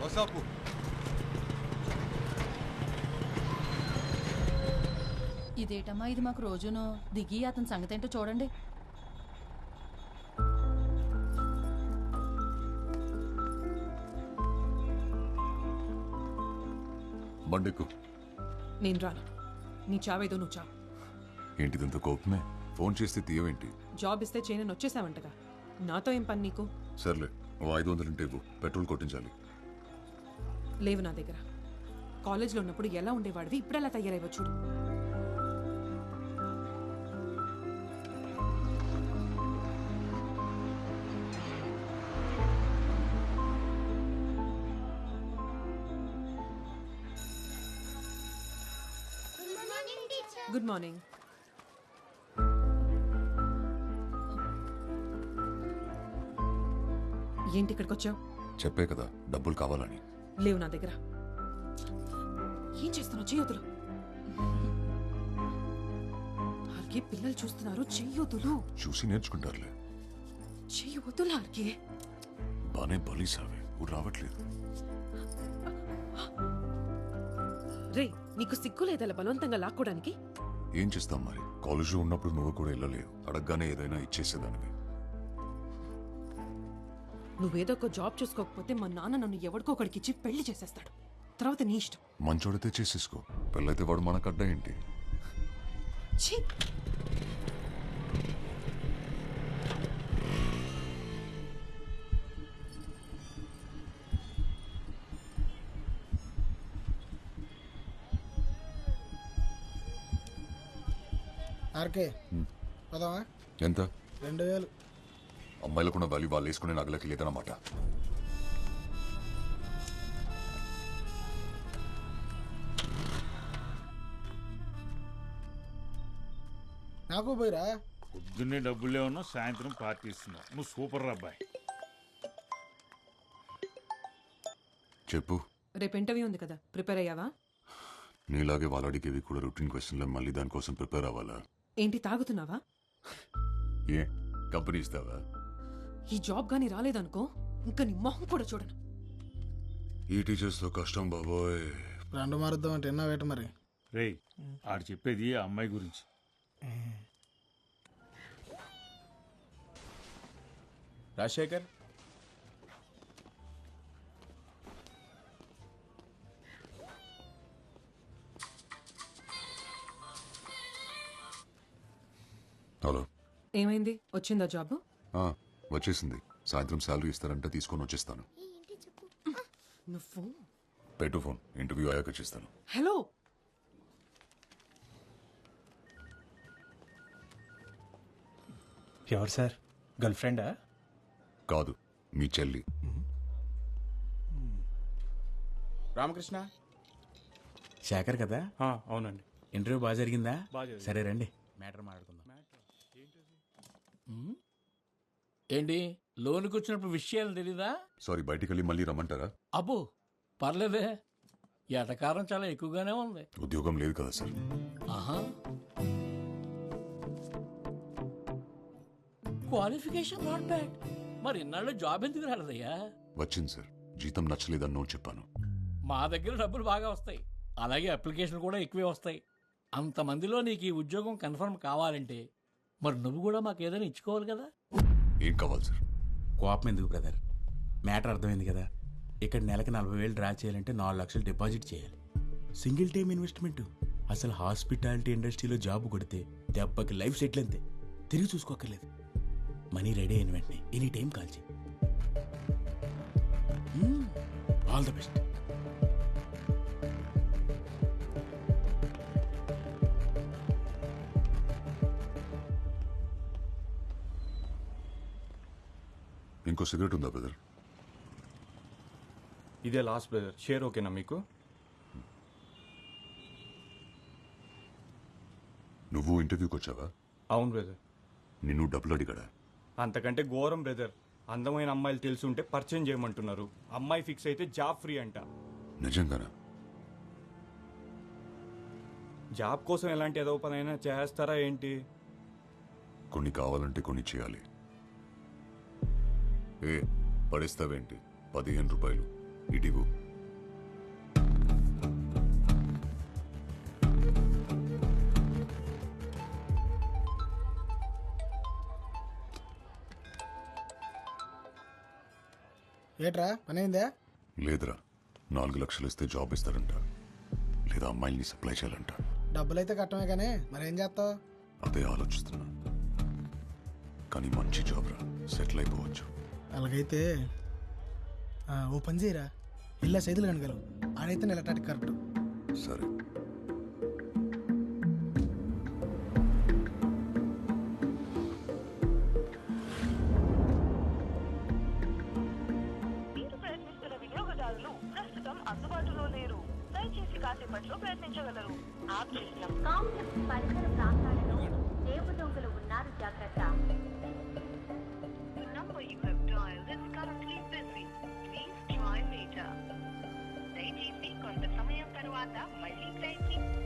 వసాపు ఇదేటమ్మా ఇది మాకు రోజును దిగి అతని సంగతి ఏంటో చూడండి. బండెక్కు. నేను రాను. నీ చావేదో నువ్వు చావు. ఏంటిదంత కోపమే? ఫోన్ చేస్తే తీయవేంటి? జాబ్ ఇస్తే చేయనని వచ్చేసావంటగా. నాతో ఏం పని నీకు? సర్లే, ఓ 500 ఉంటే ఇవ్వు, పెట్రోల్ కొట్టించాలి. లేవు నా దగ్గర. కాలేజ్లో ఉన్నప్పుడు ఎలా ఉండేవాడివి, ఇప్పుడు ఎలా తయారైవో చూడు. Good morning. ఏంటి ఇక్కడికి వచ్చావు? చెప్పే కదా డబ్బులు కావాలని. లేవు నా దగ్గర. ఏం చేస్తున్నావు? చెయ్యొద్దులు. ఆర్కే పిల్లలు చూస్తున్నారు. చెయ్యొద్దులు. చూసి నేర్చుకుంటారులే. చెయ్యొద్దులు ఆర్కే. బానే బలీసావే, ఊరు రావట్లేదు. రే, నీకు సిగ్గు లేదలా బలవంతంగా లాక్కోడానికి? ఏం చేస్తాం మరి, కాలేజ్లో ఉన్నప్పుడు నువ్వు కూడా వెళ్ళలేవు. అడగగానే ఏదైనా ఇచ్చేసేదానివి. నువ్వేదో ఒక జాబ్ చూసుకోకపోతే మా నాన్న నన్ను ఎవరికో ఒకడికి ఇచ్చి పెళ్లి చేసేస్తాడు. తర్వాత నీ ఇష్టం. మంచోడితే చేసేసుకో, పెళ్ళైతే వాడు మనకు అడ్డా ఏంటి? ఛీ! ఆర్కే పదవా? ఎంత? 2000. అమ్మాయిలకున్న వాల్యూ వాళ్ళు వేసుకునే నగలకి లేదన్నమాట. నాకు పోయిరా. పొద్దున్నే డబ్బులే ఉన్నా, సాయంత్రం పార్టీ ఇస్తున్నావు. నువ్వు సూపర్ రా అబ్బాయి. చెప్పు. రేపు ఇంటర్వ్యూ ఉంది కదా, ప్రిపేర్ అయ్యావా? నీలాగే వాళ్ళు అడిగేవి కూడా రొటీన్ క్వశ్చన్లు, మళ్ళీ దానికోసం ప్రిపేర్ అవ్వాలా? ఏంటి తాగుతున్నావా? ఏ కంపెనీ ఇస్తావా? ఈ జాబ్ గానీ రాలేదనుకో, ఇంకా నీ మొహం కూడా చూడను. ఈ టీచర్స్ తో కష్టం బాబోయ్. రెండు మారుద్దాం అంటే ఎన్నా వేట మరి. రేయ్, ఆడు చెప్పేది ఆ అమ్మాయి గురించి. రాజశేఖర్, హలో. ఏమైంది? వచ్చిందా జాబ్? వచ్చేసింది. సాయంత్రం శాలరీ ఇస్తారంటే తీసుకొని వచ్చేస్తాను. నువ్వు పెట్టు ఫోన్, ఇంటర్వ్యూ అయ్యాక చేస్తాను. హలో. ఎవరు సార్? గర్ల్ ఫ్రెండా? కాదు, మీ చెల్లి. రామకృష్ణ, శేఖర్ కదా? అవునండి. ఇంటర్వ్యూ బాగా జరిగిందా? సరే రండి, మ్యాటర్ మాట్లాడుకుందాం. ఏంటి, లోనికి వచ్చినప్పుడు విషయాలు తెలీదా? సారీ, బయటికి వెళ్ళి మళ్ళీ రమ్మంటారా? అబ్బో పర్లేదే, ఎటకారం చాలా ఎక్కువగానే ఉంది. ఉద్యోగం లేదు కదా సార్. ఆహా, క్వాలిఫికేషన్ నాట్ బ్యాడ్. మరి ఇన్నాళ్ళు జాబ్ ఎందుకు రాలేదయ్యా? వచ్చింది సార్, జీతం నచ్చలేదని నో చెప్పాను. మా దగ్గర డబ్బులు బాగా వస్తాయి, అలాగే అప్లికేషన్ కూడా ఎక్కువే వస్తాయి. అంతమందిలో నీకు ఈ ఉద్యోగం కన్ఫర్మ్ కావాలంటే మరి నువ్వు కూడా మాకు ఏదైనా ఇచ్చుకోవాలి కదా. ఏం కావాలి సార్? కోపం ఎందుకు బ్రదర్, మ్యాటర్ అర్థమైంది కదా. ఇక్కడ నెలకి 40,000 డ్రా చేయాలంటే 4 లక్షలు డిపాజిట్ చేయాలి. Single time investment. అసలు హాస్పిటాలిటీ ఇండస్ట్రీలో జాబ్ కొడితే దెబ్బకి లైఫ్ సెటిల్ అంతే, తిరిగి చూసుకోక్కర్లేదు. మనీ రెడీ అయిన వెంటనే ఎనీ టైం కాల్ చేయి. All the best. ఇంకో సిగరెట్ ఉందా బ్రదర్? ఇదే లాస్ట్ బ్రదర్, షేర్ ఓకేనా మీకు? నువ్వు ఇంటర్వ్యూకి వచ్చావా? అవును బ్రదర్. నిన్ను డబ్బులు అడిగాడా? అంతకంటే ఘోరం బ్రదర్. అందమైన అమ్మాయిలు తెలిసి ఉంటే పరిచయం చేయమంటున్నారు. అమ్మాయి ఫిక్స్ అయితే జాబ్ ఫ్రీ అంట. నిజంగానా? జాబ్ కోసం ఎలాంటి ఏదో పనైనా చేస్తారా ఏంటి? కొన్ని కావాలంటే కొన్ని చేయాలి. ఏ పడేస్తావేంటి? 15 రూపాయలు ఇటివు. ఏట్రా పని అయిందా? లేదురా, 4 లక్షలు ఇస్తే జాబ్ ఇస్తారంట, లేదా అమ్మాయిల్ని సప్లై చేయాలంట. డబ్బులైతే కట్టమే కానీ మరేం చేస్తావు? అదే ఆలోచిస్తున్నా. కానీ మంచి జాబ్ రా, సెటిల్ అయిపోవచ్చు. అలాగైతే ఓ పని చేయరా, ఇల్లా సైదులు కనగలవు, ఆడైతే నెలటానికి కరెక్ట్. సరే. మీరు ప్రయత్నిస్తున్న వినియోగదారులు ప్రస్తుతం అందుబాటులో లేరు. దయచేసి కాసేపట్లో ప్రయత్నించగలరు. ఆప్ చేసిన కాంప్లెక్స్ పరిసర ప్రాంతాలలో దేవు దొంగలు ఉన్నారు, జాగ్రత్త. Number you have dialled is currently busy. Please try later. దయచేసి కొంత సమయం తర్వాత మళ్ళీ ప్రయత్నించండి.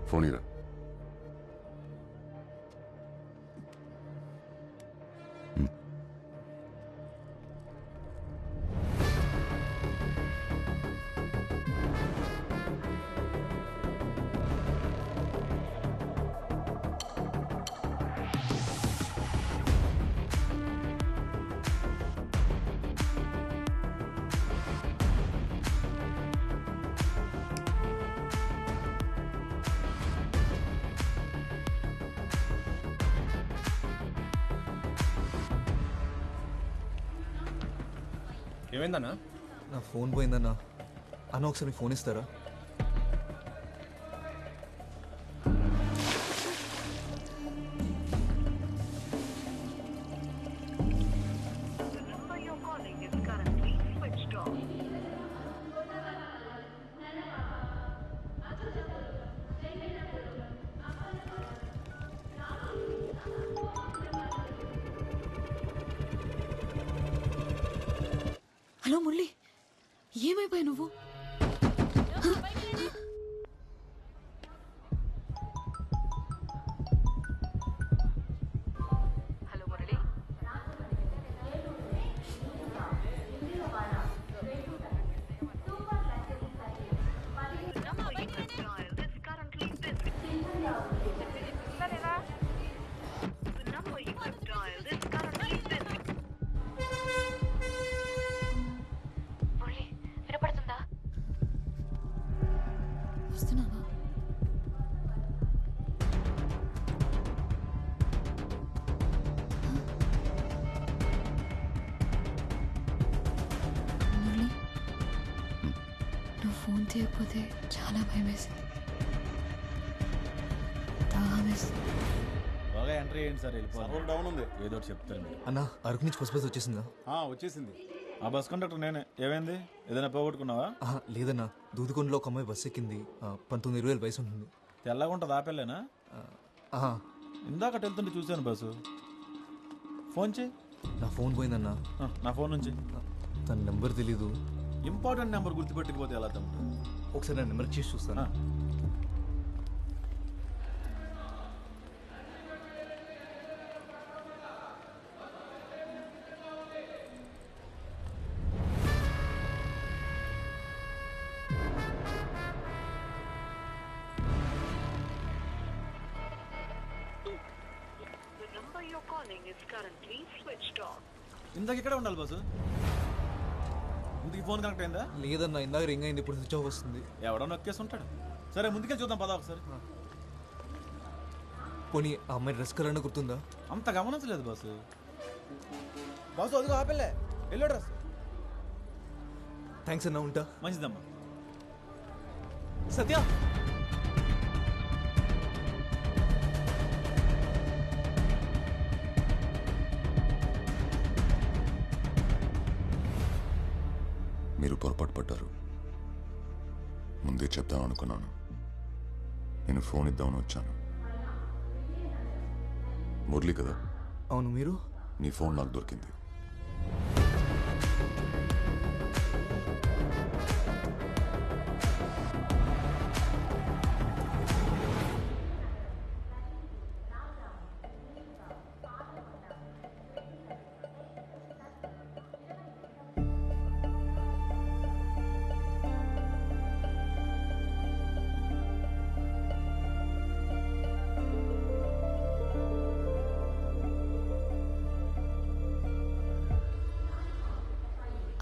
ఫోన్ ఇరా. ఏమైందన్నా? నా ఫోన్ పోయిందన్నా. అన్న ఒకసారి మీ ఫోన్ ఇస్తారా? The number you're calling is currently switched off. Hello Murali, ఏమైపోయావు నువ్వు? Hello Murali. The number you have dialed is currently busy. The number you have dialed is currently busy. Murali, వినపడుతుందా? వస్తున్నావా? మురళి, నువ్వు ఫోన్ తీయకపోతే చాలా భయం వేసింది. దాహం వేసింది. బాగా ఎంట్రీ అయ్యింది సార్, వెళ్ళిపోవాలి. డౌన్ ఉంది, ఏదో ఒకటి చెప్తాను మీరు. అన్న అరకు నుంచి బస్ వచ్చేసిందా? వచ్చేసింది. ఆ బస్ కండక్టర్ నేనే. ఏమైంది, ఏదైనా పోగొట్టుకున్నావా? లేదన్నా, దూదుకొండలో ఒక అమ్మాయి బస్ ఎక్కింది. 19-20 వయసు ఉంటుంది. తెల్లగా ఉంటుంది, ఆపేలేనా? ఇందాక వెళ్తుంటే చూశాను బస్సు. ఫోన్ చేయి. నా ఫోన్ పోయిందన్నా. నా ఫోన్ నుంచి. తన నెంబర్ తెలీదు. ఇంపార్టెంట్ నెంబర్ గుర్తుపెట్టకపోతే ఎలా తమ్ముడు? ఒకసారి నా నెంబర్ చేసి చూస్తాను. The number you're calling is currently switched off. ఇందాక ఇక్కడే ఉండాలి బస్సు. ఇందుకు ఫోన్ కనెక్ట్ అయిందా? లేదన్నా, ఇందాక రింగ్ అయింది, ఇప్పుడు స్విచ్ ఆఫ్ వస్తుంది. ఎవడో నొక్కేసి ఉంటాడు. సరే ముందుకే చూద్దాం పదా ఒకసారి. పోనీ ఆ అమ్మాయి డ్రెస్ కలర్ గుర్తుందా? అంత గమనించలేదు బాసు. బాసు అదిగో ఆపెళ్ళే, ఎల్లో డ్రెస్. థ్యాంక్స్ అన్నా, ఉంటా. మంచిదమ్మా. సత్య, మీరు పొరపాటు పడ్డారు. ముందే చెప్దాం అనుకున్నాను. నేను ఫోన్ ఇద్దామని వచ్చాను. మురళి కదా? అవును, మీరు? నీ ఫోన్ నాకు దొరికింది.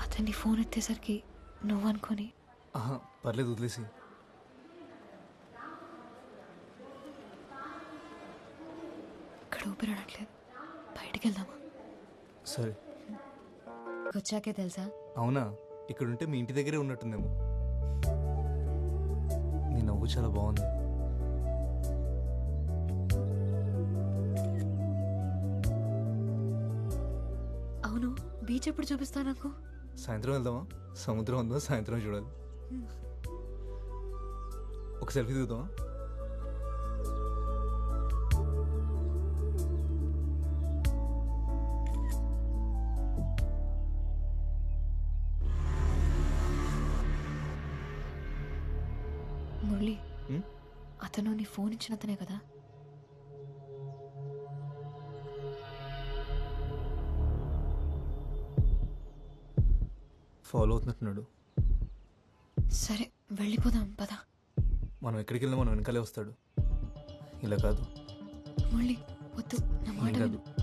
అతన్ని ఫోన్ ఎత్తేసరికి నువ్వు అనుకొని. ఆహా, పర్లేదు, వదిలేసి. ఇక్కడ ఊపిరాడట్లేదు, బయటికి వెళ్దామా? సరే. వచ్చాకే తెలుసా? అవునా? ఇక్కడుంటే మీ ఇంటి దగ్గరే ఉన్నట్టుందేమో. నీ నవ్వు చాలా బాగుంది. అవును, బీచ్ ఎప్పుడు చూపిస్తా నాకు? సాయంత్రం వెళ్దామా? సముద్రం ఉందో సాయంత్రం చూడాలి. ఒక సెల్ఫీ దిగుదామా? మురళి, అతను నీ ఫోన్ ఇచ్చినతనే కదా? ఫాలో అవుతున్నట్టున్నాడు. సరే, వెళ్ళిపోదాం పద. మనం ఎక్కడికి వెళ్ళినా మనం వెనకాలే వస్తాడు. ఇలా కాదు. మురళి వద్దు, నా మాట కాదు. విను.